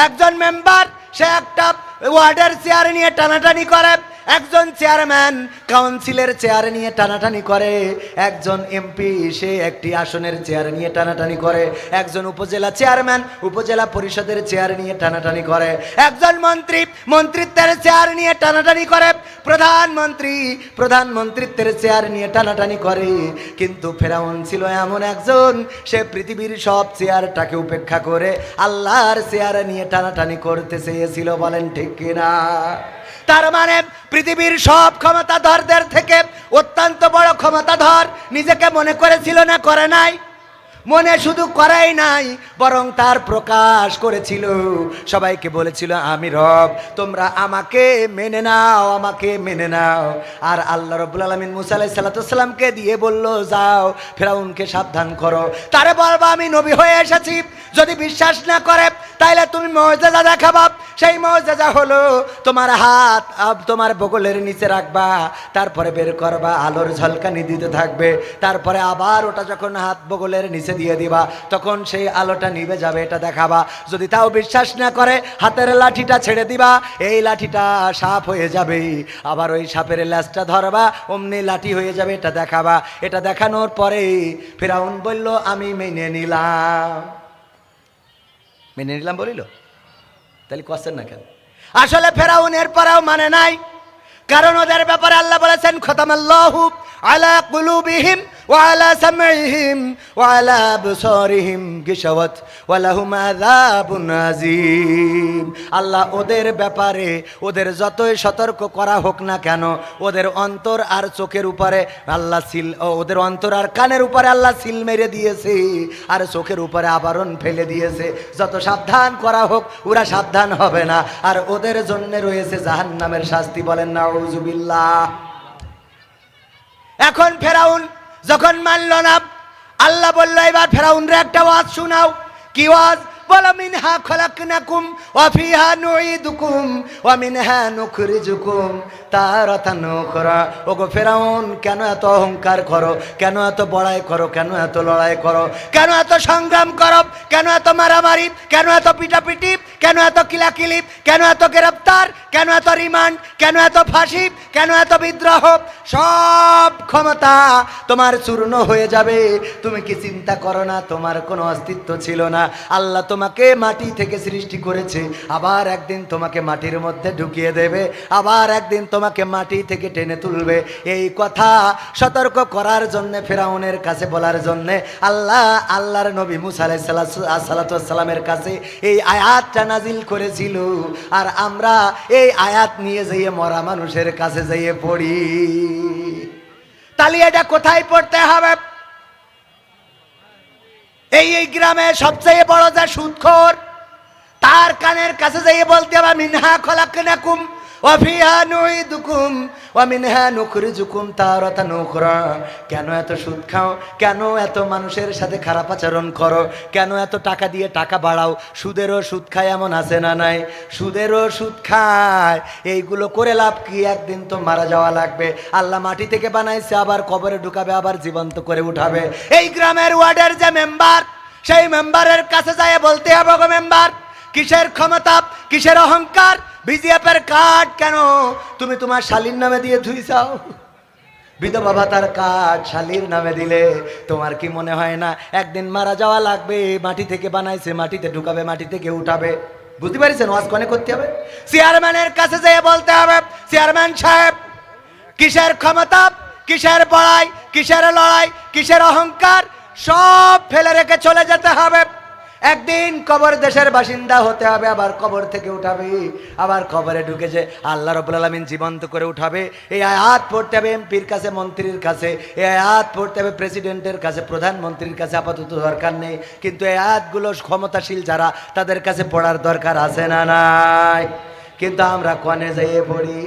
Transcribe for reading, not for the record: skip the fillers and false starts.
একজন মেম্বার সে একটা ওয়ার্ডের চেয়ার নিয়ে টানাটানি করে, একজন চেয়ারম্যান কাউন্সিলের চেয়ার নিয়ে টানাটানি করে, একজন এমপি সে একটি আসনের চেয়ার নিয়ে টানাটানি করে, একজন উপজেলা চেয়ারম্যান উপজেলা পরিষদের চেয়ার নিয়ে টানাটানি করে, একজন মন্ত্রী মন্ত্রিত্বের চেয়ার নিয়ে টানাটানি করে, প্রধানমন্ত্রী প্রধানমন্ত্রিত্বের চেয়ার নিয়ে টানাটানি করে। কিন্তু ফেরাউন ছিল এমন একজন, সে পৃথিবীর সব চেয়ারটাকে উপেক্ষা করে আল্লাহর চেয়ার নিয়ে টানাটানি করতে চেয়েছিল। বলেন ঠিক কিনা? তার মানে পৃথিবীর সব ক্ষমতাধরদের থেকে অত্যন্ত বড় ক্ষমতাধর নিজেকে মনে করেছিল না করে নাই? মনে শুধু করাই নাই, বরং তার প্রকাশ করেছিল। সবাইকে বলেছিল আমি রব, তোমরা আমাকে মেনে নাও, আমাকে মেনে নাও। আর আল্লাহ রাব্বুল আলামিন মুসা আলাইহিস সালামকে দিয়ে বলল, যাও ফেরাউনকে সাবধান করো, তারে বলবা আমি নবী হয়ে এসেছি। যদি বিশ্বাস না করে তাইলে তুমি মুজিজা দেখাবা। সেই মুজিজা হলো তোমার হাত তোমার বগলের নিচে রাখবা, তারপরে বের করবা, আলোর ঝলকানি দিতে থাকবে, তারপরে আবার ওটা যখন হাত বগলের নিচে দিয়ে দিবা তখন সেই আলোটা নিভে যাবে, এটা দেখাবা। যদি তাও বিশ্বাস না করে হাতের লাঠিটা ছেড়ে দিবা, এই লাঠিটা সাপ হয়ে যাবে, আবার ওই সাপের ল্যাজটা ধরবা, অমনি লাঠি হয়ে যাবে, এটা দেখাবা। এটা দেখানোর পরে ফেরাউন বলল আমি মেনে নিলাম। মেনে নিলাম বলিল, তাহলে কোশ্চেন না কেন? আসলে ফেরাউন এর পরেও মানে নাই, কারণ ওদের ব্যাপারে আল্লাহ বলেছেন খতামাল্লাহু আলা কুলুবিহিম ওয়া আলা সামঈহিম ওয়া আলা আবসারিহিম গিশাওয়াত ওয়া লাহুম আযাবুন আযীম। আল্লাহ ওদের ব্যাপারে ওদের যতই সতর্ক করা হোক না কেন, ওদের অন্তর আর চোখের উপরে আল্লাহ সিল, ওদের অন্তর আর কানের উপরে আল্লাহ সিল মেরে দিয়েছে, আর চোখের উপরে আবরণ ফেলে দিয়েছে। যত সাবধান করা হোক ওরা সাবধান হবে না, আর ওদের জন্য রয়েছে জাহান্নামের শাস্তি। বলেন নাউযুবিল্লাহ। এখন ফেরাউন যখন মানল না, আল্লাহ বলল এবার ফেরাউনরে একটা ওয়াজ শোনাও। কি ওয়াজ? বলো মিনহা খলাকনাকুম ওয়া ফিহা নুঈদুকুম ওয়া মিনহা নুখরিজুকুম তারাতান উখরা। ওগো ফেরাউন, কেন এত অহংকার করো, কেন এত বড়াই করো, কেন এত লড়াই করো, কেন এত সংগ্রাম করো, কেন এত মারামারি, কেন এত পিটাপিটি, কেন এত কিলাকিলি, কেন এত গ্রেফতার, কেন এত রিমান্ড, কেন এত ফাঁসি, কেন এত বিদ্রোহ? সব ক্ষমতা তোমার চূর্ণ হয়ে যাবে। তুমি কি চিন্তা করো না তোমার কোনো অস্তিত্ব ছিল না? আল্লাহ তোমাকে মাটি থেকে সৃষ্টি করেছে, আবার একদিন তোমাকে মাটির মধ্যে ঢুকিয়ে দেবে, আবার একদিন তোমাকে মাটি থেকে টেনে তুলবে। এই কথা সতর্ক করার জন্য, ফেরাউনের কাছে বলার জন্য আল্লাহর নবী মুসা আলাইহিস সালামের কাছে এই আয়াতটা নাজিল করেছিল। আর আমরা এই আয়াত নিয়ে যাইয়ে মরা মানুষের কাছে যাইয়ে পড়ি। তাহলে এটা কোথায় পড়তে হবে? এই গ্রামে সবচেয়ে বড় যে সুদখোর, তার কানের কাছে যাইয়ে বলতে হবে মিনহা খলাকনাকুম ওয়া ফিহা নুঈদুকুম ওয়া মিনহা নুখরিজুকুম তারাতান উখরা। কেন এত সুদ খাও, কেন এত মানুষের সাথে খারাপ আচরণ করো, কেন এত টাকা দিয়ে টাকা বাড়াও? সুদেরও সুদ খায় এমন আছে না নাই? সুদেরও সুদ খায়। এইগুলো করে লাভ কি? একদিন তো মারা যাওয়া লাগবে। আল্লাহ মাটি থেকে বানাইছে, আবার কবরে ঢুকাবে, আবার জীবন্ত করে উঠাবে। এই গ্রামের ওয়ার্ডের যে মেম্বার, সেই মেম্বারের কাছে যায় বলতে হবে গো মেম্বার, কিসের ক্ষমতা, কিসের অহংকার? বিজেপির কার্ড কেন তুমি তোমার শালীর নামে দিয়ে ধুইছাও? বিধবা ভাতার কার্ড শালীর নামে দিলে তোমার কি মনে হয় না একদিন মারা যাওয়া লাগবে? মাটি থেকে বানাইছে, মাটিতে ঢুকাবে, মাটি থেকে উঠাবে। বুঝতে পারছেন? ওয়াজ কোনে করতে হবে? চেয়ারম্যানের কাছে যেয়ে বলতে হবে, চেয়ারম্যান সাহেব, কিসের ক্ষমতা, কিসের বড়াই, কিসের লড়াই, কিসের অহংকার, সব ফেলে রেখে চলে যেতে হবে। একদিন কবর দেশের বাসিন্দা হতে হবে, আবার কবর থেকে উঠাবে, আবার কবরে ঢুকে যে আল্লাহ রাব্বুল আলামিন জীবন্ত করে উঠাবে। এই আয়াত পড়তে হবে এমপির কাছে, মন্ত্রীর কাছে, এই আয়াত পড়তে হবে প্রেসিডেন্টের কাছে, প্রধানমন্ত্রীর কাছে আপাতত দরকার নেই, কিন্তু এই আয়াতগুলো ক্ষমতাশীল যারা তাদের কাছে পড়ার দরকার আছে না নাই? কিন্তু আমরা কোনে যাইয়ে পড়ি?